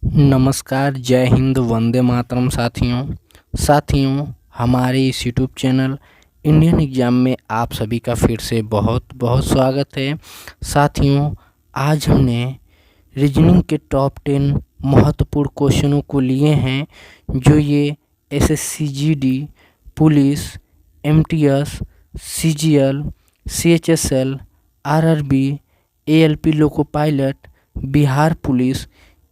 नमस्कार, जय हिंद, वंदे मातरम साथियों हमारे इस यूट्यूब चैनल इंडियन एग्ज़ाम में आप सभी का फिर से बहुत बहुत स्वागत है। साथियों, आज हमने रीजनिंग के टॉप 10 महत्वपूर्ण क्वेश्चनों को लिए हैं जो ये SSC GD, police, MTS, CGL, CHSL, RRB, ALP loco pilot, Bihar police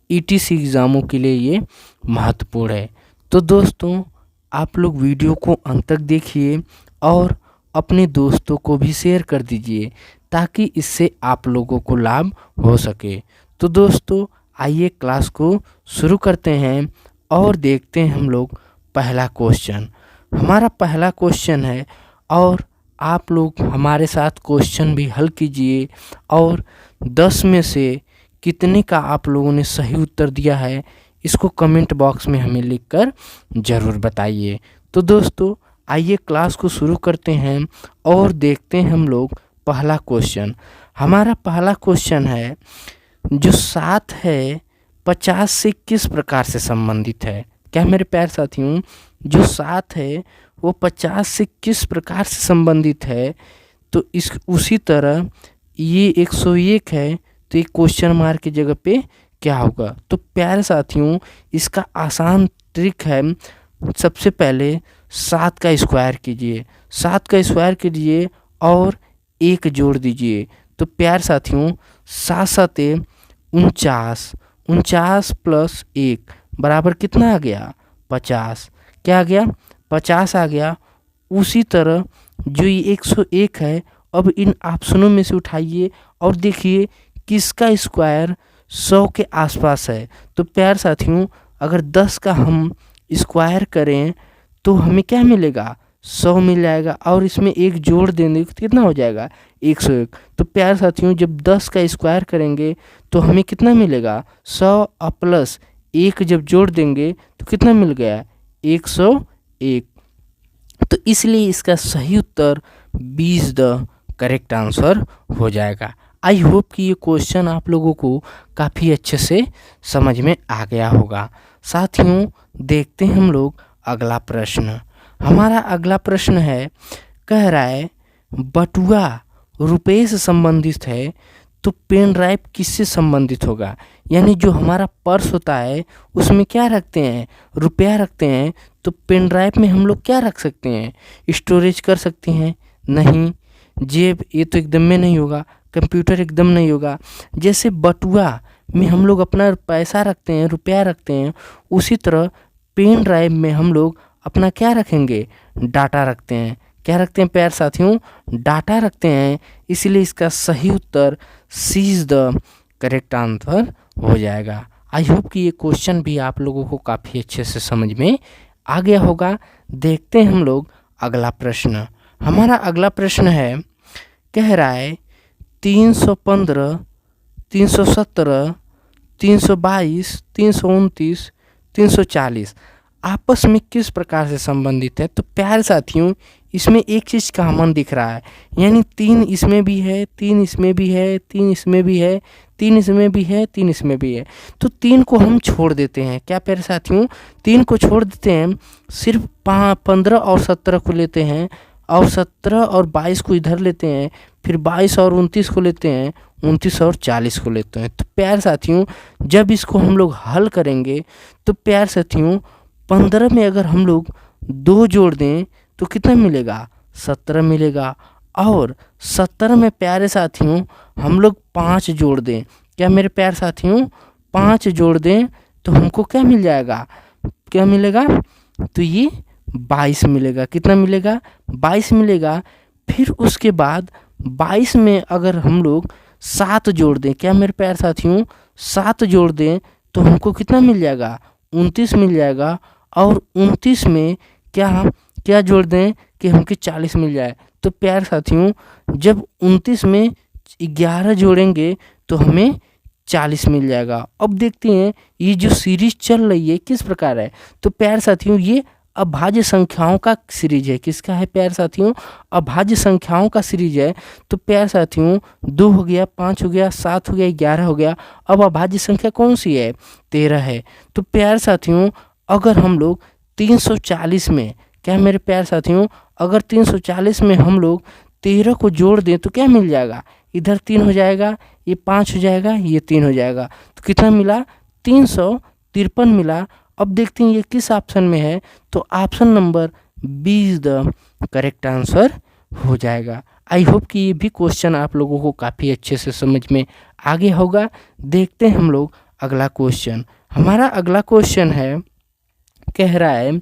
ETC एग्ज़ामों के लिए ये महत्वपूर्ण है। तो दोस्तों, आप लोग वीडियो को अंत तक देखिए और अपने दोस्तों को भी शेयर कर दीजिए ताकि इससे आप लोगों को लाभ हो सके। तो दोस्तों, आइए क्लास को शुरू करते हैं और देखते हैं हम लोग पहला क्वेश्चन। हमारा पहला क्वेश्चन है और आप लोग हमारे साथ क्वेश्चन भी हल कीजिए और 10 में से कितने का आप लोगों ने सही उत्तर दिया है इसको कमेंट बॉक्स में हमें लिखकर ज़रूर बताइए। तो दोस्तों, आइए क्लास को शुरू करते हैं और देखते हैं हम लोग पहला क्वेश्चन। हमारा पहला क्वेश्चन है, जो 7 है 50 से किस प्रकार से संबंधित है। क्या मेरे प्यारे साथियों, जो 7 है वो 50 से किस प्रकार से संबंधित है। तो इस उसी तरह ये 101 है तो एक क्वेश्चन मार्क की जगह पे क्या होगा। तो प्यारे साथियों, इसका आसान ट्रिक है, सबसे पहले 7 का स्क्वायर कीजिए, 7 का स्क्वायर कीजिए और 1 जोड़ दीजिए। तो प्यारे साथियों, 7 7 49, 49 प्लस 1 बराबर कितना आ गया 50। क्या आ गया 50 आ गया। उसी तरह जो ये 101 है, अब इन ऑप्शनों में से उठाइए और देखिए किसका स्क्वायर 100 के आसपास है। तो प्यारे साथियों, अगर 10 का हम स्क्वायर करें तो हमें क्या मिलेगा 100 मिल जाएगा और इसमें 1 जोड़ देंगे तो कितना हो जाएगा 101। तो प्यारे साथियों, जब 10 का स्क्वायर करेंगे तो हमें कितना मिलेगा 100 प्लस 1 जब जोड़ देंगे तो कितना मिल गया 101। तो इसलिए इसका सही उत्तर 20 द करेक्ट आंसर हो जाएगा। आई होप कि ये क्वेश्चन आप लोगों को काफ़ी अच्छे से समझ में आ गया होगा। साथियों, देखते हैं हम लोग अगला प्रश्न। हमारा अगला प्रश्न है, कह रहा है बटुआ रुपये से संबंधित है तो पेन ड्राइव किससे संबंधित होगा। यानी जो हमारा पर्स होता है उसमें क्या रखते हैं, रुपया रखते हैं। तो पेन ड्राइव में हम लोग क्या रख सकते हैं, स्टोरेज कर सकते हैं। नहीं, जेब ये तो एकदम में नहीं होगा, कंप्यूटर एकदम नहीं होगा। जैसे बटुआ में हम लोग अपना पैसा रखते हैं, रुपया रखते हैं, उसी तरह पेन ड्राइव में हम लोग अपना क्या रखेंगे, डाटा रखते हैं। क्या रखते हैं प्यारे साथियों, डाटा रखते हैं। इसलिए इसका सही उत्तर सी इज द करेक्ट आंसर हो जाएगा। आई होप कि ये क्वेश्चन भी आप लोगों को काफ़ी अच्छे से समझ में आ गया होगा। देखते हैं हम लोग अगला प्रश्न। हमारा अगला प्रश्न है, कह रहा है 315, 317, 322, 329, 340 आपस में किस प्रकार से संबंधित है। तो प्यारे साथियों, इसमें एक चीज़ कॉमन दिख रहा है, यानी 3 इसमें भी है, 3 इसमें भी है, 3 इसमें भी है, 3 इसमें भी है, 3 इसमें भी है। तो 3 को हम छोड़ देते हैं। क्या प्यारे साथियों, 3 को छोड़ देते हैं, सिर्फ 15 और 17 को लेते हैं और 17 और 22 को इधर लेते हैं, फिर 22 और 29 को लेते हैं, 29 और 40 को लेते हैं। तो प्यारे साथियों, जब इसको हम लोग हल करेंगे तो प्यारे साथियों 15 में अगर हम लोग 2 जोड़ दें तो कितना मिलेगा 17 मिलेगा। और 17 में प्यारे साथियों हम लोग 5 जोड़ दें। क्या मेरे प्यारे साथियों, 5 जोड़ दें तो हमको क्या मिल जाएगा, क्या मिलेगा, तो ये 22 मिलेगा। कितना मिलेगा 22 मिलेगा। फिर उसके बाद 22 में अगर हम लोग 7 जोड़ दें, क्या मेरे प्यारे साथियों 7 जोड़ दें तो हमको कितना मिल जाएगा 29 मिल जाएगा। और 29 में क्या जोड़ दें कि हमको 40 मिल जाए। तो प्यारे साथियों, जब 29 में 11 जोड़ेंगे तो हमें 40 मिल जाएगा। अब देखते हैं ये जो सीरीज चल रही है किस प्रकार है। तो प्यारे साथियों, ये अभाज्य संख्याओं का सीरीज है। किसका है प्यारे साथियों? अभाज्य संख्याओं का सीरीज है। तो प्यारे साथियों 2 हो गया, 5 हो गया, 7 हो गया, 11 हो गया। अब अभाज्य संख्या कौन सी है? 13 है। तो प्यारे साथियों अगर हम लोग 340 में, क्या मेरे प्यारे साथियों, अगर 340 में हम लोग 13 को जोड़ दें तो क्या मिल जाएगा? इधर 3 हो जाएगा, ये 5 हो जाएगा, ये 3 हो जाएगा। तो कितना मिला? 353 मिला। अब देखते हैं ये किस ऑप्शन में है। तो option number B is the correct answer हो जाएगा। आई होप कि ये भी क्वेश्चन आप लोगों को काफ़ी अच्छे से समझ में आ गया होगा। देखते हैं हम लोग अगला क्वेश्चन। हमारा अगला क्वेश्चन है, कह रहा है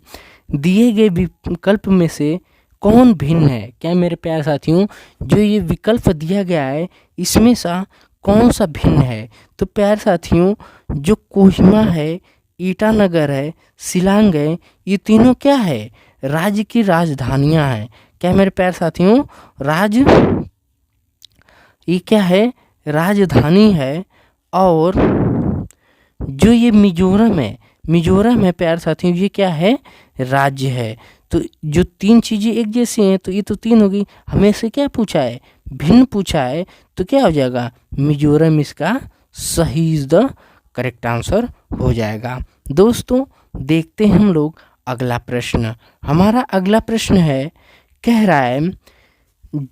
दिए गए विकल्प में से कौन भिन्न है? क्या मेरे प्यारे साथियों जो ये विकल्प दिया गया है इसमें सा कौन सा भिन्न है? तो प्यारे साथियों जो कोहिमा है, ईटानगर है, शिलांग है, ये तीनों क्या है? राज्य की राजधानियां हैं। क्या मेरे प्यारे साथियों ये क्या है? राजधानी है। और जो ये मिजोरम है प्यारे साथियों, ये क्या है? राज्य है। तो जो 3 चीज़ें एक जैसी हैं तो ये तो 3 होगी। हमें से क्या पूछा है? भिन्न पूछा है। तो क्या हो जाएगा? मिजोरम इसका सही इज द करेक्ट आंसर हो जाएगा। दोस्तों देखते हैं हम लोग अगला प्रश्न। हमारा अगला प्रश्न है, कह रहा है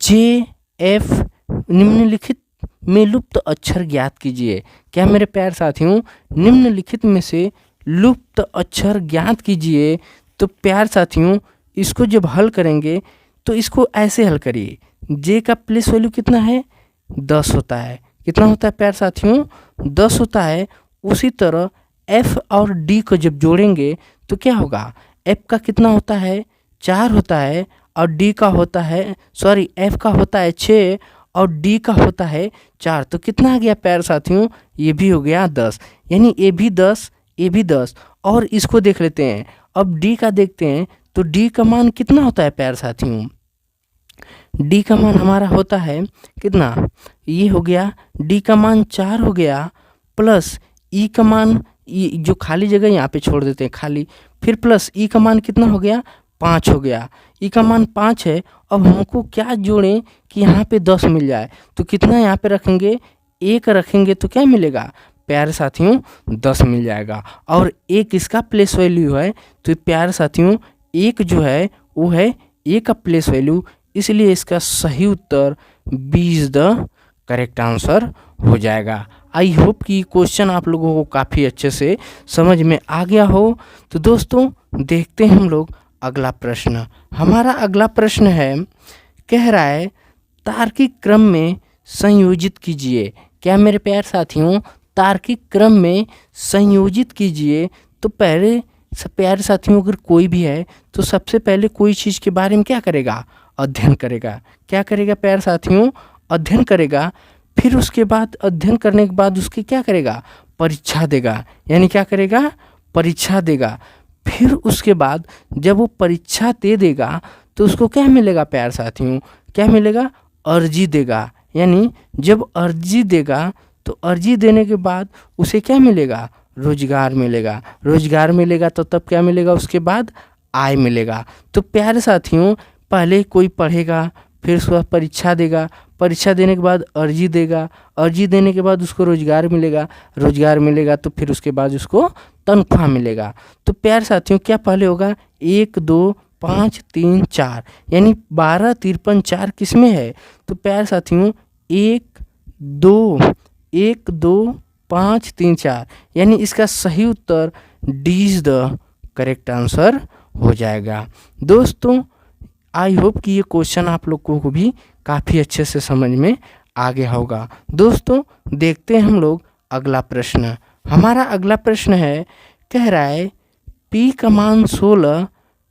JF निम्नलिखित में लुप्त अक्षर ज्ञात कीजिए। क्या मेरे प्यारे साथियों निम्नलिखित में से लुप्त अक्षर ज्ञात कीजिए। तो प्यारे साथियों इसको जब हल करेंगे तो इसको ऐसे हल करिए। जे का प्लेस वैल्यू कितना है? 10 होता है। कितना होता है प्यारे साथियों? 10 होता है। उसी तरह F और D को जब जोड़ेंगे तो क्या होगा? F का कितना होता है? 4 होता है। और D का होता है, सॉरी F का होता है 6 और D का होता है 4। तो कितना आ गया प्यारे साथियों? ये भी हो गया 10। यानी ये भी 10, ये भी 10। और इसको देख लेते हैं। अब D का देखते हैं तो D का मान कितना होता है प्यारे साथियों? D का मान हमारा होता है कितना? ये हो गया D का मान 4 हो गया, प्लस E का मान, जो खाली जगह यहाँ पे छोड़ देते हैं खाली, फिर प्लस E का मान कितना हो गया? 5 हो गया। E का मान 5 है। अब हमको क्या जोड़ें कि यहाँ पे 10 मिल जाए? तो कितना यहाँ पे रखेंगे? 1 रखेंगे तो क्या मिलेगा प्यारे साथियों? 10 मिल जाएगा। और 1 इसका प्लेस वैल्यू है। तो प्यारे साथियों 1 जो है वो है A का प्लेस वैल्यू, इसलिए इसका सही उत्तर B is the correct answer हो जाएगा। आई होप कि क्वेश्चन आप लोगों को काफ़ी अच्छे से समझ में आ गया हो। तो दोस्तों देखते हैं हम लोग अगला प्रश्न। हमारा अगला प्रश्न है, कह रहा है तार्किक क्रम में संयोजित कीजिए। क्या मेरे प्यारे साथियों तार्किक क्रम में संयोजित कीजिए। तो पहले प्यारे साथियों अगर कोई भी है तो सबसे पहले कोई चीज़ के बारे में क्या करेगा? अध्ययन करेगा। क्या करेगा प्यारे साथियों? अध्ययन करेगा। फिर उसके बाद अध्ययन करने के बाद उसकी क्या करेगा? परीक्षा देगा। यानी क्या करेगा? परीक्षा देगा। फिर उसके बाद जब वो परीक्षा दे देगा तो उसको क्या मिलेगा प्यारे साथियों? क्या मिलेगा? अर्जी देगा। यानी जब अर्जी देगा तो अर्जी देने के बाद उसे क्या मिलेगा? रोजगार मिलेगा। रोजगार मिलेगा तो तब क्या मिलेगा? उसके बाद आय मिलेगा। तो प्यारे साथियों पहले कोई पढ़ेगा, फिर उसके बाद परीक्षा देगा, परीक्षा देने के बाद अर्जी देगा, अर्जी देने के बाद उसको रोजगार मिलेगा, रोजगार मिलेगा तो फिर उसके बाद उसको तनख्वाह मिलेगा। तो प्यारे साथियों क्या पहले होगा? 1 2 5 3 4, यानी 12 53 4 किस में है? तो प्यारे साथियों 1 2 5 3 4, यानी इसका सही उत्तर D is the correct answer हो जाएगा। दोस्तों आई होप कि ये क्वेश्चन आप लोगों को भी काफ़ी अच्छे से समझ में आ गया होगा। दोस्तों देखते हैं हम लोग अगला प्रश्न। हमारा अगला प्रश्न है, कह रहा है P का मान 16,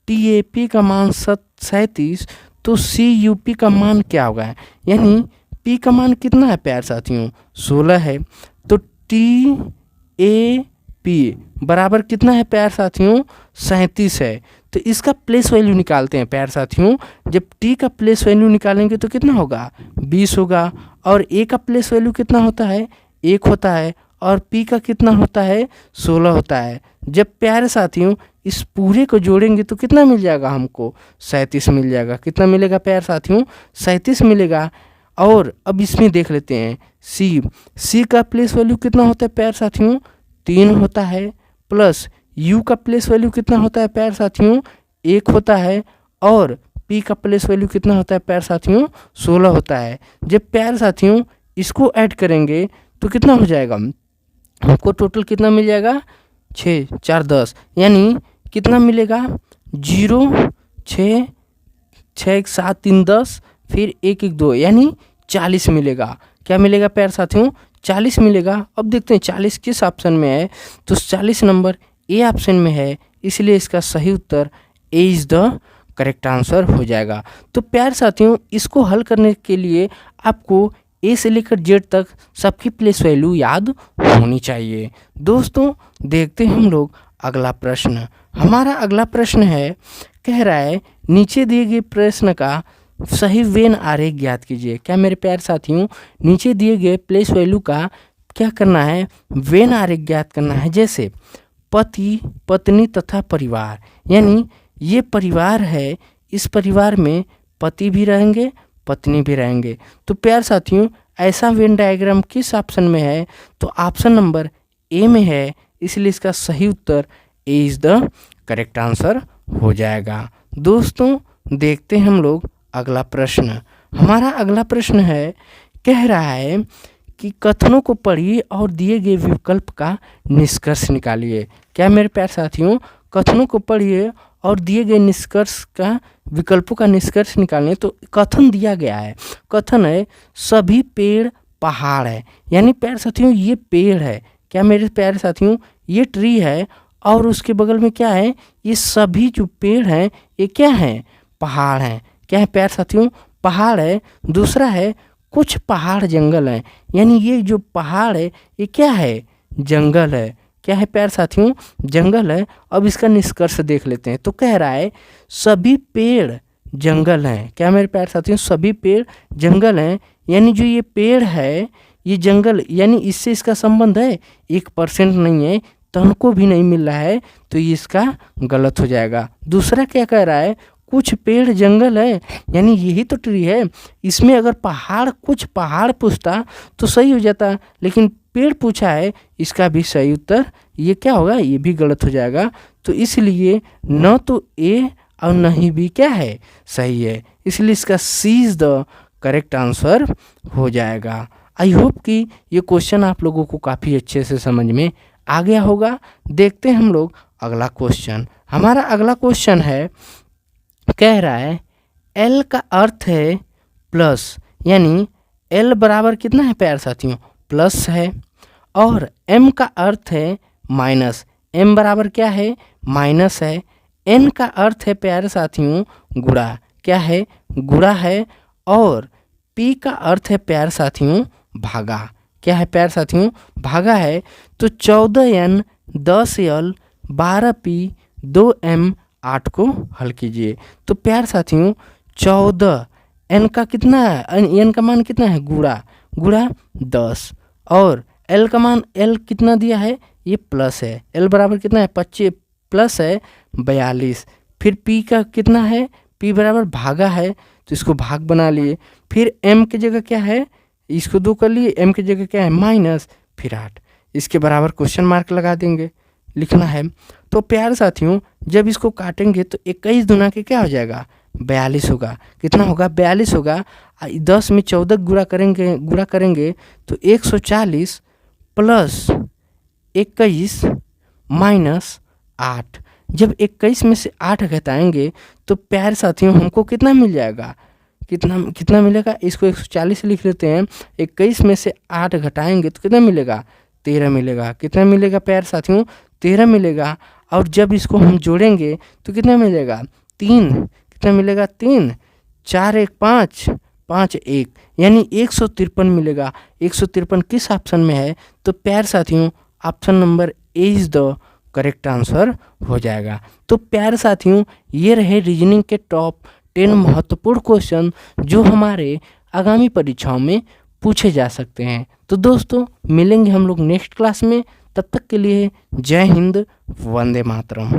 TAP का मान 37, तो CUP का मान क्या होगा? यानी P का मान कितना है प्यारे साथियों? 16 है। तो TAP बराबर कितना है प्यारे साथियों? 37 है। तो इसका प्लेस वैल्यू निकालते हैं प्यारे साथियों। जब T का प्लेस वैल्यू निकालेंगे तो कितना होगा? 20 होगा। और A का प्लेस वैल्यू कितना होता है? 1 होता है। और P का कितना होता है? 16 होता है। जब प्यारे साथियों इस पूरे को जोड़ेंगे तो कितना मिल जाएगा हमको, 37 मिल जाएगा। कितना मिलेगा प्यारे साथियों, 37 मिलेगा। और अब इसमें देख लेते हैं सी का प्लेस वैल्यू कितना होता है प्यारे साथियों, 3 होता है, प्लस यू का प्लेस वैल्यू कितना होता है प्यारे साथियों, 1 होता है, और पी का प्लेस वैल्यू कितना होता है प्यारे साथियों, 16 होता है। जब प्यारे साथियों इसको ऐड करेंगे तो कितना हो जाएगा, हमको टोटल कितना मिल जाएगा, 6 4 10, यानी कितना मिलेगा, 0 6 6 1 7 3 10, फिर 1 1 2, यानी 40 मिलेगा। क्या मिलेगा प्यारे साथियों, 40 मिलेगा। अब देखते हैं 40 किस ऑप्शन में है, तो 40 नंबर ए ऑप्शन में है, इसलिए इसका सही उत्तर A is the correct answer हो जाएगा। तो प्यारे साथियों इसको हल करने के लिए आपको ए से लेकर जेड तक सबकी प्लेस वैल्यू याद होनी चाहिए। दोस्तों देखते हैं हम लोग अगला प्रश्न। हमारा अगला प्रश्न है, कह रहा है नीचे दिए गए प्रश्न का सही वेन आरेख ज्ञात कीजिए। क्या मेरे प्यारे साथियों, नीचे दिए गए प्लेस वैल्यू का क्या करना है, वेन आरेख ज्ञात करना है। जैसे पति पत्नी तथा परिवार, यानी ये परिवार है, इस परिवार में पति भी रहेंगे पत्नी भी रहेंगे। तो प्यारे साथियों ऐसा वेन डायग्राम किस ऑप्शन में है, तो ऑप्शन नंबर ए में है, इसलिए इसका सही उत्तर A is the correct answer हो जाएगा। दोस्तों देखते हैं हम लोग अगला प्रश्न। हमारा अगला प्रश्न है, कह रहा है कि कथनों को पढ़िए और दिए गए विकल्प का निष्कर्ष निकालिए। क्या मेरे प्यारे साथियों, कथनों को पढ़िए और दिए गए निष्कर्ष का विकल्पों का निष्कर्ष निकालने। तो कथन दिया गया है, कथन है सभी पेड़ पहाड़ है, यानी प्यारे साथियों ये पेड़ है। क्या मेरे प्यारे साथियों, ये ट्री है, और उसके बगल में क्या है, ये सभी जो पेड़ हैं ये क्या हैं, पहाड़ हैं। क्या है प्यारे साथियों, पहाड़ है। दूसरा है कुछ पहाड़ जंगल हैं, यानी ये जो पहाड़ है ये क्या है, जंगल है। क्या है प्यारे साथियों, जंगल है। अब इसका निष्कर्ष देख लेते हैं। तो कह रहा है सभी पेड़ जंगल हैं। क्या मेरे प्यारे साथियों, सभी पेड़ जंगल हैं, यानी जो ये पेड़ है ये जंगल, यानी इससे इसका संबंध है 1% नहीं है, तन को भी नहीं मिल रहा है, तो ये इसका गलत हो जाएगा। दूसरा क्या कह रहा है, कुछ पेड़ जंगल है, यानी यही तो ट्री है। इसमें अगर पहाड़ कुछ पहाड़ पूछता तो सही हो जाता, लेकिन पेड़ पूछा है, इसका भी सही उत्तर ये क्या होगा, ये भी गलत हो जाएगा। तो इसलिए न तो ए और न ही बी क्या है, सही है, इसलिए इसका सी इज़ द करेक्ट आंसर हो जाएगा। आई होप कि ये क्वेश्चन आप लोगों को काफ़ी अच्छे से समझ में आ गया होगा। देखते हैं हम लोग अगला क्वेश्चन। हमारा अगला क्वेश्चन है, कह रहा है एल का अर्थ है प्लस, यानी एल बराबर कितना है प्यारे साथियों, प्लस है, और एम का अर्थ है माइनस, एम बराबर क्या है, माइनस है। एन का अर्थ है प्यारे साथियों गुणा, क्या है, गुणा है, और पी का अर्थ है प्यारे साथियों भागा। क्या है प्यारे साथियों, भागा है। तो 14n 10l 12p 2m 8 को हल कीजिए। तो प्यारे साथियों 14 n का कितना है, n का मान कितना है, गुणा 10, और l का मान l कितना दिया है, ये प्लस है, l बराबर कितना है 25 प्लस है 42। फिर p का कितना है, p बराबर भागा है, तो इसको भाग बना लिए। फिर m की जगह क्या है, इसको 2 कर लिए, m की जगह क्या है माइनस, फिर 8, इसके बराबर क्वेश्चन मार्क लगा देंगे, लिखना है। तो प्यारे साथियों जब इसको काटेंगे तो 21 दूना के क्या हो जाएगा, 42 होगा। कितना होगा, 42 होगा। 10 में 14 गुणा करेंगे तो 140 प्लस 21 माइनस 8। जब 21 में से 8 घटाएंगे तो प्यारे साथियों हमको कितना मिल जाएगा, कितना मिलेगा, इसको 140 लिख लेते हैं। 21 में से 8 घटाएंगे तो कितना मिलेगा, 13 मिलेगा। कितना मिलेगा प्यारे साथियों, 13 मिलेगा। और जब इसको हम जोड़ेंगे तो कितना मिलेगा, 3। कितना मिलेगा, 3 4 1 5 5 1, यानी 153 मिलेगा। 153 किस ऑप्शन में है, तो प्यारे साथियों option number A is the correct answer हो जाएगा। तो प्यारे साथियों ये रहे रीजनिंग के टॉप 10 महत्वपूर्ण क्वेश्चन जो हमारे आगामी परीक्षाओं में पूछे जा सकते हैं। तो दोस्तों मिलेंगे हम लोग नेक्स्ट क्लास में, तब तक के लिए जय हिंद, वंदे मातरम।